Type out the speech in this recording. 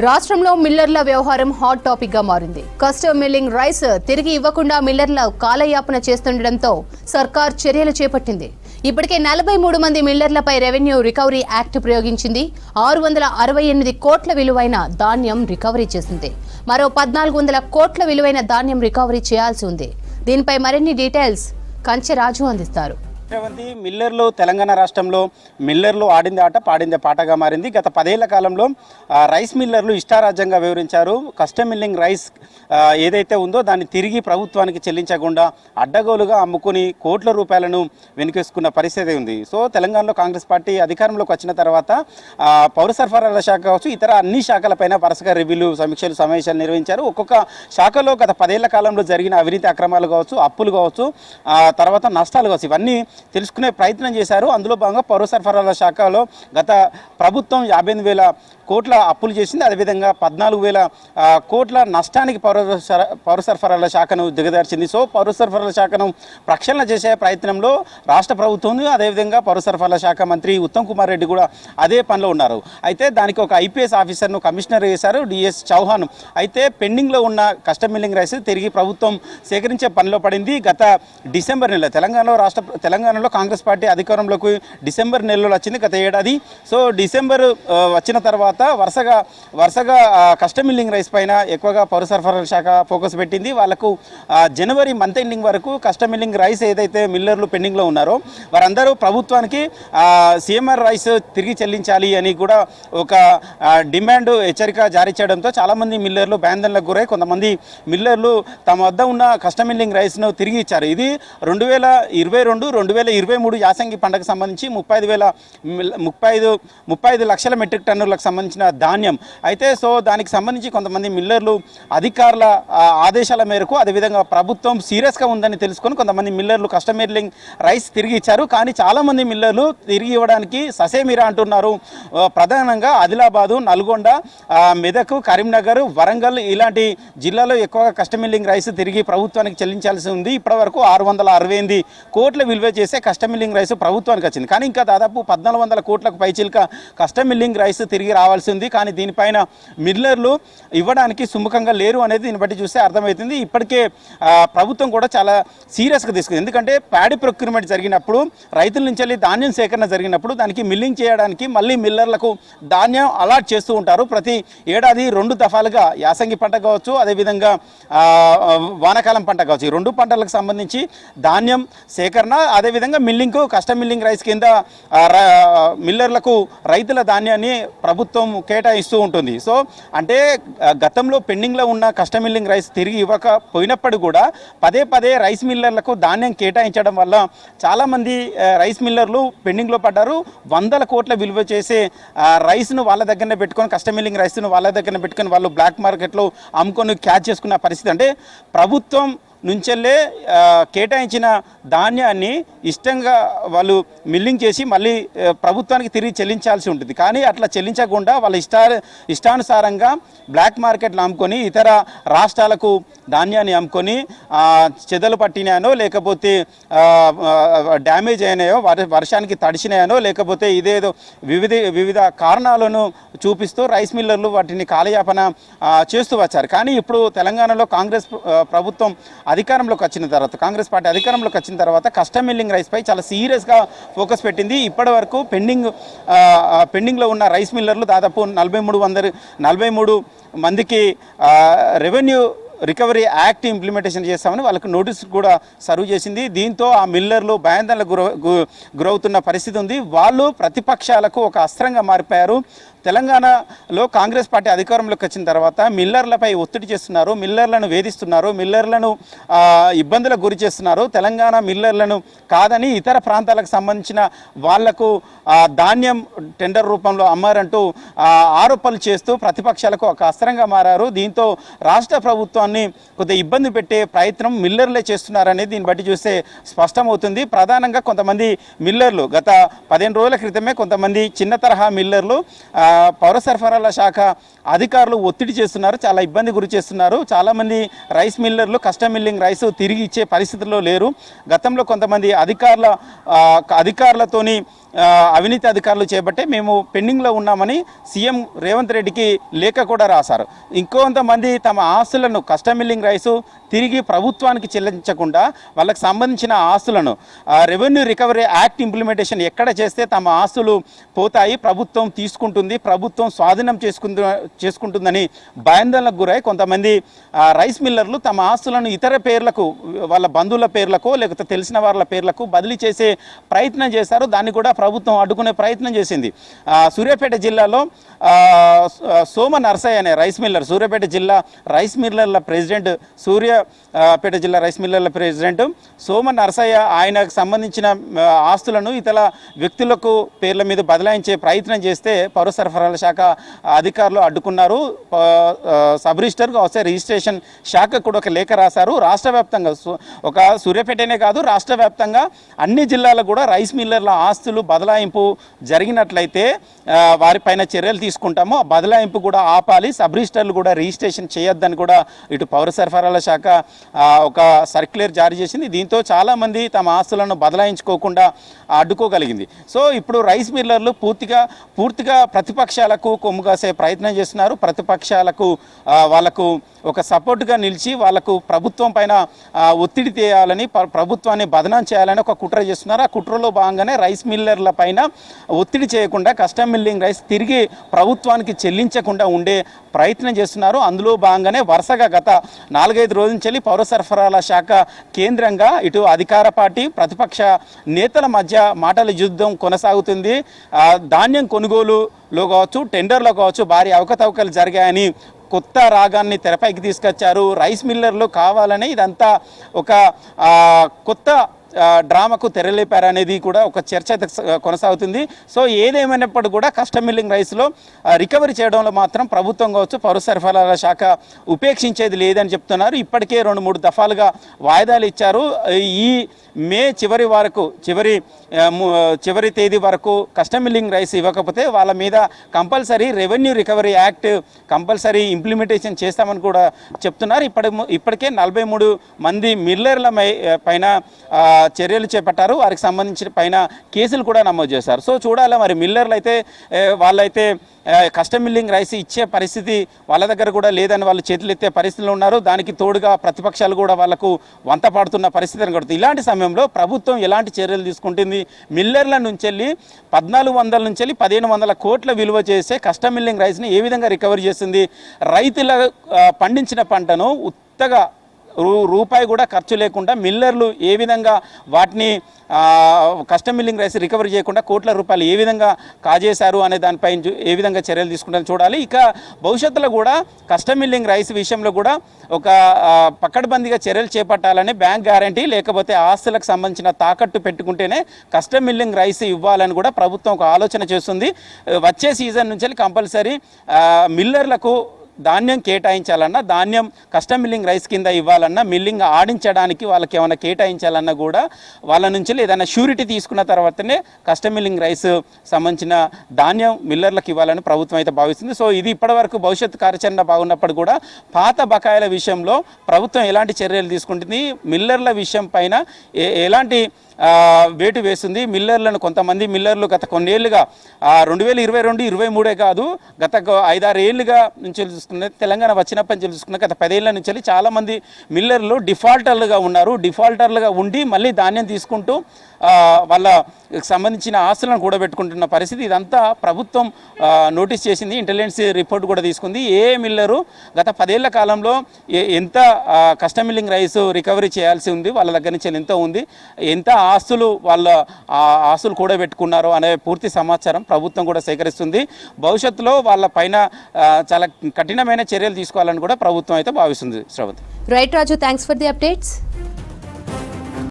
రాష్ట్రంలో మిల్లర్ల వ్యవహారం hot topic గా మారింది. కస్టమ్ మిల్లింగ్ రైస్ తిరిగి ఇవ్వకుండా మిల్లర్ల కాలయాపన చేస్తుండటంతో సర్కార్ చర్యలు చేపట్టింది. ఇప్పటికే 43 మంది మిల్లర్లపై రెవెన్యూ రికవరీ యాక్ట్ ప్రయోగించింది. 668 కోట్ల విలువైన ధాన్యం రికవరీ చేసింది. మరో 1400 కోట్ల విలువైన ధాన్యం రికవరీ చేయాల్సి ఉంది. దీనిపై మరిన్ని డీటెయిల్స్ కంచెరాజు అందిస్తారు. మిల్లర్లు తెలంగాణ రాష్ట్రంలో మిల్లర్లు ఆడింది ఆట పాడిందే పాటగా మారింది. గత 10 ఏళ్ల కాలంలో రైస్ మిల్లర్లు ఇష్టారాజ్యంగా వివరించారు. కస్టమ్ మిల్లింగ్ రైస్ ఏదైతే ఉందో దాన్ని తిరిగి ప్రభుత్వానికి చెల్లించకుండా అడ్డగోలుగా అమ్ముకుని కోట్ల రూపాయలను వెనుకేసుకున్న పరిస్థితి ఉంది. సో తెలంగాణలో కాంగ్రెస్ పార్టీ అధికారంలోకి వచ్చిన తర్వాత పౌర సరఫరాల శాఖ కావచ్చు, ఇతర అన్ని శాఖలపైన వరుసగా రివ్యూలు, సమీక్షలు, సమావేశాలు నిర్వహించారు. ఒక్కొక్క శాఖలో గత 10 ఏళ్ల కాలంలో జరిగిన అవినీతి అక్రమాలు కావచ్చు, అప్పులు కావచ్చు, తర్వాత నష్టాలు కావచ్చు, ఇవన్నీ తెలుసుకునే ప్రయత్నం చేశారు. అందులో భాగంగా పౌర సరఫరాల శాఖలో గత ప్రభుత్వం 58,000 కోట్ల అప్పులు చేసింది. అదేవిధంగా 14,000 కోట్ల నష్టానికి పౌర సరఫరాల శాఖను దిగదార్చింది. సో పౌర సరఫరాల శాఖను ప్రక్షాళన చేసే ప్రయత్నంలో రాష్ట్ర ప్రభుత్వం, అదేవిధంగా పౌర సరఫరాల శాఖ మంత్రి ఉత్తమ్ కుమార్ రెడ్డి కూడా అదే పనిలో ఉన్నారు. అయితే దానికి ఒక ఐపీఎస్ ఆఫీసర్ను కమిషనర్ చేశారు, డిఎస్ చౌహాన్. అయితే పెండింగ్లో ఉన్న కస్టమ్ మిల్లింగ్ రైస్ తిరిగి ప్రభుత్వం సేకరించే పనిలో పడింది. గత డిసెంబర్ నెల తెలంగాణలో కాంగ్రెస్ పార్టీ అధికారంలోకి డిసెంబర్ నెలలో వచ్చింది గత ఏడాది. సో డిసెంబర్ వచ్చిన తర్వాత వరుసగా కస్టమ్ మిల్లింగ్ రైస్ పైన ఎక్కువగా పౌర సరఫరాల శాఖ ఫోకస్ పెట్టింది. వాళ్ళకు జనవరి మంత్ ఎండింగ్ వరకు కస్టమ్ మిల్లింగ్ రైస్ ఏదైతే మిల్లర్లు పెండింగ్లో ఉన్నారో వారందరూ ప్రభుత్వానికి సిఎంఆర్ రైస్ తిరిగి చెల్లించాలి అని కూడా ఒక డిమాండ్ హెచ్చరిక జారీ చేయడంతో చాలామంది మిల్లర్లు భయాందోళనకు గురై కొంతమంది మిల్లర్లు తమ వద్ద ఉన్న కస్టమ్ మిల్లింగ్ రైస్ను తిరిగి ఇచ్చారు. ఇది 2022-2023 యాసంగి పంటకు సంబంధించి 35 లక్షల మెట్రిక్ టన్నులకు సంబంధించిన ధాన్యం. అయితే సో దానికి సంబంధించి కొంతమంది మిల్లర్లు అధికారుల ఆదేశాల మేరకు, అదేవిధంగా ప్రభుత్వం సీరియస్గా ఉందని తెలుసుకొని కొంతమంది మిల్లర్లు కస్టమ్ మిల్లింగ్ రైస్ తిరిగి ఇచ్చారు. కానీ చాలామంది మిల్లర్లు తిరిగి ఇవ్వడానికి ససేమిరా అంటున్నారు. ప్రధానంగా ఆదిలాబాదు, నల్గొండ, మెదక్, కరీంనగర్, వరంగల్ ఇలాంటి జిల్లాలో ఎక్కువగా కస్టమ్ మిల్లింగ్ రైస్ తిరిగి ప్రభుత్వానికి చెల్లించాల్సి ఉంది. ఇప్పటివరకు 668 కోట్ల విలువ చేసే కస్టమ్ మిల్లింగ్ రైస్ ప్రభుత్వానికి వచ్చింది. కానీ ఇంకా దాదాపు 1,400 కోట్లకు పైచిల్క కస్టమ్ మిల్లింగ్ రైస్ తిరిగి రావాల్సి ఉంది. కానీ దీనిపైన మిల్లర్లు ఇవ్వడానికి సుముఖంగా లేరు అనేది దీన్ని బట్టి చూస్తే అర్థమవుతుంది. ఇప్పటికే ప్రభుత్వం కూడా చాలా సీరియస్గా తీసుకుంది. ఎందుకంటే ప్యాడీ ప్రొక్యూర్మెంట్ జరిగినప్పుడు, రైతుల నుంచి వెళ్ళి ధాన్యం సేకరణ జరిగినప్పుడు దానికి మిల్లింగ్ చేయడానికి మళ్ళీ మిల్లర్లకు ధాన్యం అలాట్ చేస్తూ ఉంటారు. ప్రతి ఏడాది 2 దఫాలుగా యాసంగి పంట కావచ్చు, అదేవిధంగా వానాకాలం పంట కావచ్చు, ఈ 2 పంటలకు సంబంధించి ధాన్యం సేకరణ, అదేవిధంగా మిల్లింగ్కు కస్టమ్ మిల్లింగ్ రైస్ కింద మిల్లర్లకు రైతుల ధాన్యాన్ని ప్రభుత్వం కేటాయిస్తూ ఉంటుంది. సో అంటే గతంలో పెండింగ్లో ఉన్న కస్టమ్ మిల్లింగ్ రైస్ తిరిగి ఇవ్వకపోయినప్పుడు కూడా పదే రైస్ మిల్లర్లకు ధాన్యం కేటాయించడం వల్ల చాలామంది రైస్ మిల్లర్లు పెండింగ్లో పడ్డారు. 100 కోట్ల విలువ చేసే రైస్ను వాళ్ళ దగ్గరనే పెట్టుకొని, కస్టమ్ మిల్లింగ్ రైస్ను వాళ్ళ దగ్గరనే పెట్టుకొని వాళ్ళు బ్లాక్ మార్కెట్లో అమ్ముకొని క్యాచ్ చేసుకున్న పరిస్థితి. అంటే ప్రభుత్వం నుంచెల్లే కేటాయించిన ధాన్యాన్ని ఇష్టంగా వాళ్ళు మిల్లింగ్ చేసి మళ్ళీ ప్రభుత్వానికి తిరిగి చెల్లించాల్సి ఉంటుంది. కానీ అట్లా చెల్లించకుండా వాళ్ళ ఇష్టానుసారంగా బ్లాక్ మార్కెట్లు అమ్ముకొని ఇతర రాష్ట్రాలకు ధాన్యాన్ని అమ్ముకొని చెదలు పట్టినాయనో, లేకపోతే డ్యామేజ్ అయినాయో, వర్షానికి తడిసినాయనో, లేకపోతే ఇదేదో వివిధ కారణాలను చూపిస్తూ రైస్ మిల్లర్లు వాటిని కాలయాపన చేస్తూ వచ్చారు. కానీ ఇప్పుడు తెలంగాణలో కాంగ్రెస్ ప్రభుత్వం అధికారంలోకి వచ్చిన తర్వాత, కాంగ్రెస్ పార్టీ అధికారంలోకి వచ్చిన తర్వాత కస్టమ్ మిల్లింగ్ రైస్పై చాలా సీరియస్గా ఫోకస్ పెట్టింది. ఇప్పటి వరకు పెండింగ్లో ఉన్న రైస్ మిల్లర్లు దాదాపు 43 మందికి రెవెన్యూ రికవరీ యాక్ట్ ఇంప్లిమెంటేషన్ చేస్తామని వాళ్ళకు నోటీస్ కూడా సర్వ్ చేసింది. దీంతో ఆ మిల్లర్లు భయాందోళనకు గురవుతున్న పరిస్థితి ఉంది. వాళ్ళు ప్రతిపక్షాలకు ఒక అస్త్రంగా మారిపోయారు. తెలంగాణలో కాంగ్రెస్ పార్టీ అధికారంలోకి వచ్చిన తర్వాత మిల్లర్లపై ఒత్తిడి చేస్తున్నారు, మిల్లర్లను వేధిస్తున్నారు, మిల్లర్లను ఇబ్బందులకు గురి చేస్తున్నారు. తెలంగాణ మిల్లర్లను కాదని ఇతర ప్రాంతాలకు సంబంధించిన వాళ్లకు ధాన్యం టెండర్ రూపంలో అమ్మారంటూ ఆరోపణలు చేస్తూ ప్రతిపక్షాలకు ఒక అస్త్రంగా మారారు. దీంతో రాష్ట్ర ప్రభుత్వాన్ని కొద్దిగా ఇబ్బంది పెట్టే ప్రయత్నం మిల్లర్లే చేస్తున్నారనేది దీన్ని బట్టి చూస్తే స్పష్టమవుతుంది. ప్రధానంగా కొంతమంది మిల్లర్లు గత 15 రోజుల క్రితమే కొంతమంది చిన్న తరహా మిల్లర్లు పౌర సరఫరాల శాఖ అధికారులు ఒత్తిడి చేస్తున్నారు, చాలా ఇబ్బంది గురి చేస్తున్నారు. చాలామంది రైస్ మిల్లర్లు కస్టమ్ మిల్లింగ్ రైస్ తిరిగి ఇచ్చే పరిస్థితుల్లో లేరు. గతంలో కొంతమంది అధికారులతోని అవినీతి అధికారులు చేపట్టే మేము పెండింగ్లో ఉన్నామని సీఎం రేవంత్ రెడ్డికి లేఖ కూడా రాశారు. ఇంకొంతమంది తమ ఆస్తులను కస్టమ్ మిల్లింగ్ రైసు తిరిగి ప్రభుత్వానికి చెల్లించకుండా వాళ్ళకి సంబంధించిన ఆస్తులను రెవెన్యూ రికవరీ యాక్ట్ ఇంప్లిమెంటేషన్ ఎక్కడ చేస్తే తమ ఆస్తులు పోతాయి, ప్రభుత్వం తీసుకుంటుంది, ప్రభుత్వం స్వాధీనం చేసుకుంటుందని భయాందోళనకు గురై కొంతమంది రైస్ మిల్లర్లు తమ ఆస్తులను ఇతర పేర్లకు, వాళ్ళ బంధువుల పేర్లకు లేకపోతే తెలిసిన వాళ్ళ పేర్లకు బదిలీ చేసే ప్రయత్నం చేశారు. దాన్ని కూడా ప్రభుత్వం అడ్డుకునే ప్రయత్నం చేసింది. సూర్యాపేట జిల్లాలో సోమ నర్సయ్య అనే రైస్ మిల్లర్, సూర్యాపేట జిల్లా రైస్ మిల్లర్ల ప్రెసిడెంట్, సూర్యాపేట జిల్లా రైస్ మిల్లర్ల ప్రెసిడెంట్ సోమ నర్సయ్య ఆయనకు సంబంధించిన ఆస్తులను ఇతర వ్యక్తులకు పేర్ల మీద బదలాయించే ప్రయత్నం చేస్తే పౌర సరఫరాల శాఖ అధికారులు అడ్డుకున్నారు. సబ్ రిజిస్టర్కు వస్తే రిజిస్ట్రేషన్ శాఖకు కూడా ఒక లేఖ రాశారు. రాష్ట్ర వ్యాప్తంగా ఒక సూర్యాపేటనే కాదు, రాష్ట్ర వ్యాప్తంగా అన్ని జిల్లాలకు కూడా రైస్ మిల్లర్ల ఆస్తులు బదలాయింపు జరిగినట్లయితే వారిపైన చర్యలు తీసుకుంటాము, ఆ బదలాయింపు కూడా ఆపాలి, సబ్ రిజిస్టర్లు కూడా రిజిస్ట్రేషన్ చేయొద్దని కూడా ఇటు పౌర సరఫరాల శాఖ ఒక సర్క్యులర్ జారీ చేసింది. దీంతో చాలామంది తమ ఆస్తులను బదలాయించుకోకుండా అడ్డుకోగలిగింది. సో ఇప్పుడు రైస్ మిల్లర్లు పూర్తిగా ప్రతిపక్షాలకు కొమ్ము కాసే ప్రయత్నం చేస్తున్నారు. ప్రతిపక్షాలకు వాళ్లకు ఒక సపోర్ట్గా నిలిచి వాళ్లకు ప్రభుత్వం పైన ఒత్తిడి తేయాలని, ప్రభుత్వాన్ని బదనాం చేయాలని ఒక కుట్ర చేస్తున్నారు. ఆ కుట్రలో భాగంగానే రైస్ మిల్లర్ల పైన ఒత్తిడి చేయకుండా కస్టమ్ మిల్లింగ్ రైస్ తిరిగి ప్రభుత్వానికి చెల్లించకుండా ఉండే ప్రయత్నం చేస్తున్నారు. అందులో భాగంగానే వరుసగా గత 4-5 రోజుల నుంచి పౌర సరఫరాల శాఖ కేంద్రంగా ఇటు అధికార పార్టీ ప్రతిపక్ష నేతల మధ్య మాటల యుద్ధం కొనసాగుతుంది. ధాన్యం కొనుగోలులో కావచ్చు, టెండర్లో కావచ్చు భారీ అవకతవకలు జరిగాయని కొత్త రాగాన్ని తెరపైకి తీసుకొచ్చారు. రైస్ మిల్లర్లు కావాలని ఇదంతా ఒక కొత్త డ్రామాకు తెరలేపారనేది కూడా ఒక చర్చ కొనసాగుతుంది. సో ఏదేమైనప్పుడు కూడా కస్టమ్ మిల్లింగ్ రైస్లో రికవరీ చేయడంలో మాత్రం ప్రభుత్వం కావచ్చు, పౌర సరఫరాల శాఖ ఉపేక్షించేది లేదని చెప్తున్నారు. ఇప్పటికే 2-3 దఫాలుగా వాయిదాలు ఇచ్చారు. ఈ మే చివరి తేదీ వరకు కస్టమ్ మిల్లింగ్ రైస్ ఇవ్వకపోతే వాళ్ళ మీద compulsory revenue recovery act compulsory implementation చేస్తామని కూడా చెప్తున్నారు. ఇప్పటికే 43 మంది మిల్లర్ల పైన చర్యలు చేపట్టారు. వారికి సంబంధించిన పైన కేసులు కూడా నమోదు చేశారు. సో చూడాలి మరి మిల్లర్లు అయితే వాళ్ళైతే కస్టమ్ మిల్లింగ్ రైస్ ఇచ్చే పరిస్థితి వాళ్ళ దగ్గర కూడా లేదని వాళ్ళు చేతులు ఎత్తే పరిస్థితులు ఉన్నారు. దానికి తోడుగా ప్రతిపక్షాలు కూడా వాళ్లకు వంత పాడుతున్న పరిస్థితి కనబడుతుంది. ఇలాంటి సమయంలో ప్రభుత్వం ఎలాంటి చర్యలు తీసుకుంటుంది? మిల్లర్ల నుంచి 1400 నుంచి 1500 కోట్ల విలువ చేసే కస్టమ్ మిల్లింగ్ రైస్ని ఏ విధంగా రికవరీ చేస్తుంది? రైతుల పండించిన పంటను ఉత్తగా రూపాయి కూడా ఖర్చు లేకుండా మిల్లర్లు ఏ విధంగా వాటిని కస్టమ్ మిల్లింగ్ రైస్ రికవరీ చేయకుండా కోట్ల రూపాయలు ఏ విధంగా కాజేశారు అనే దానిపై ఏ విధంగా చర్యలు తీసుకుంటారని చూడాలి. ఇక భవిష్యత్తులో కూడా కస్టమ్ మిల్లింగ్ రైస్ విషయంలో కూడా ఒక పకడ్బందీగా చర్యలు చేపట్టాలని, బ్యాంక్ గ్యారంటీ లేకపోతే ఆస్తులకు సంబంధించిన తాకట్టు పెట్టుకుంటేనే కస్టమ్ మిల్లింగ్ రైస్ ఇవ్వాలని కూడా ప్రభుత్వం ఒక ఆలోచన చేస్తుంది. వచ్చే సీజన్ నుంచి కంపల్సరీ మిల్లర్లకు ధాన్యం కేటాయించాలన్నా, ధాన్యం కస్టమ్ మిల్లింగ్ రైస్ కింద ఇవ్వాలన్నా, మిల్లింగ్ ఆడించడానికి వాళ్ళకి ఏమైనా కేటాయించాలన్నా కూడా వాళ్ళ నుంచి ఏదైనా షూరిటీ తీసుకున్న తర్వాతనే కస్టమ్ మిల్లింగ్ రైస్ సంబంధించిన ధాన్యం మిల్లర్లకు ఇవ్వాలని ప్రభుత్వం అయితే భావిస్తుంది. సో ఇది ఇప్పటివరకు భవిష్యత్తు కార్యాచరణ బాగున్నప్పుడు కూడా పాత బకాయిల విషయంలో ప్రభుత్వం ఎలాంటి చర్యలు తీసుకుంటుంది, మిల్లర్ల విషయం పైన ఎలాంటి వేటు వేస్తుంది? మిల్లర్లను కొంతమంది మిల్లర్లు గత కొన్నేళ్లుగా 2022-23 కాదు, గత 5-6 ఏళ్ళుగా నుంచి చూసుకున్న, తెలంగాణ వచ్చినప్పటి నుంచి చూసుకున్న గత 10 ఏళ్ల నుంచి చాలామంది మిల్లర్లు డిఫాల్టర్లుగా ఉన్నారు. డిఫాల్టర్లుగా ఉండి మళ్ళీ ధాన్యం తీసుకుంటూ వాళ్ళ సంబంధించిన ఆస్తులను కూడబెట్టుకుంటున్న పరిస్థితి. ఇదంతా ప్రభుత్వం నోటీస్ చేసింది, ఇంటెలిజెన్స్ రిపోర్ట్ కూడా తీసుకుంది. ఏ మిల్లరు గత 10 ఏళ్ల కాలంలో ఎంత కస్టమ్ మిల్లింగ్ రైస్ రికవరీ చేయాల్సి ఉంది, వాళ్ళ దగ్గర నుంచి ఎంత ఉంది, ఎంత వాళ్ళ ఆస్తులు కూడబెట్టుకున్నారు అనే పూర్తి సమాచారం ప్రభుత్వం కూడా సేకరిస్తుంది. భవిష్యత్తులో వాళ్ళ పైన చాలా కఠినమైన చర్యలు తీసుకోవాలని కూడా ప్రభుత్వం అయితే భావిస్తుంది. శ్రవతి. Right Raju, thanks for the updates.